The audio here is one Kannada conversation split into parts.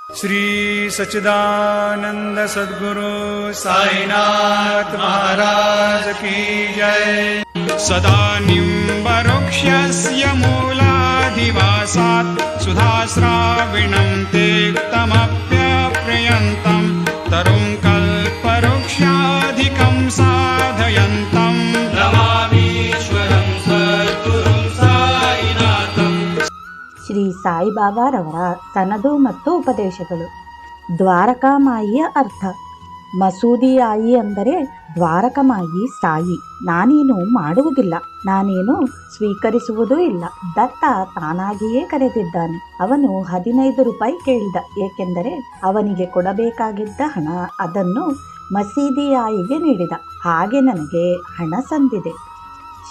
ಶ್ರೀ ಸಚ್ಚಿದಾನಂದ ಸದ್ಗುರು ಸಾಯಿನಾಥ್ ಮಹಾರಾಜ್ ಕಿ ಜೈ. ಸದಾ ನಿಂಬವೃಕ್ಷಸ್ಯ ಮೂಲಾಧಿವಾಸಾತ್ ಸುಧಾಸ್ರಾವಿಣಂ ತೇಕ್ತಮಪ್ಯಪ್ರಿಯಂತಂ ತರುಂ ಕಲ್ಪವೃಕ್ಷಾಧಿಕಂ ಸಾಧಯಂತಂ ನಮಾಮೀಶ್ವರಂ ಸದ್ಗುರುಂ ಸಾಯಿನಾಥಂ. ಶ್ರೀ ಸಾಯಿಬಾಬಾರವರ ಸನದು ಮತ್ತು ಉಪದೇಶಗಳು. ದ್ವಾರಕಾಮಾಯಿಯ ಅರ್ಥ. ಮಸೂದಿಯಾಯಿ ಅಂದರೆ ದ್ವಾರಕಮಾಯಿ ಸಾಯಿ. ನಾನೇನು ಮಾಡುವುದಿಲ್ಲ, ನಾನೇನು ಸ್ವೀಕರಿಸುವುದೂ ಇಲ್ಲ. ದತ್ತ ತಾನಾಗಿಯೇ ಕರೆದಿದ್ದಾನೆ. ಅವನು 15 ರೂಪಾಯಿ ಕೇಳಿದ, ಏಕೆಂದರೆ ಅವನಿಗೆ ಕೊಡಬೇಕಾಗಿದ್ದ ಹಣ. ಅದನ್ನು ಮಸೀದಿಯಾಯಿಗೆ ನೀಡಿದ. ಹಾಗೆ ನನಗೆ ಹಣ ಸಂದಿದೆ.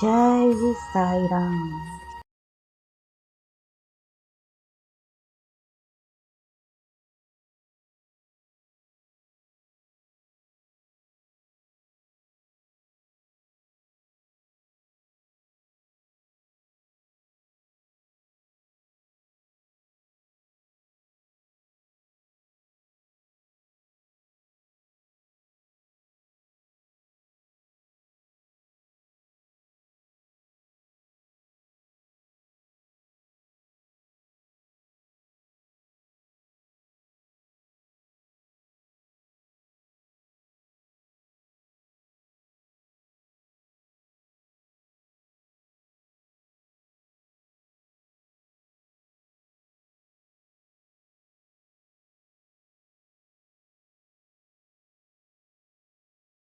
ಜೈ ಸಾಯಿರಾಮ್.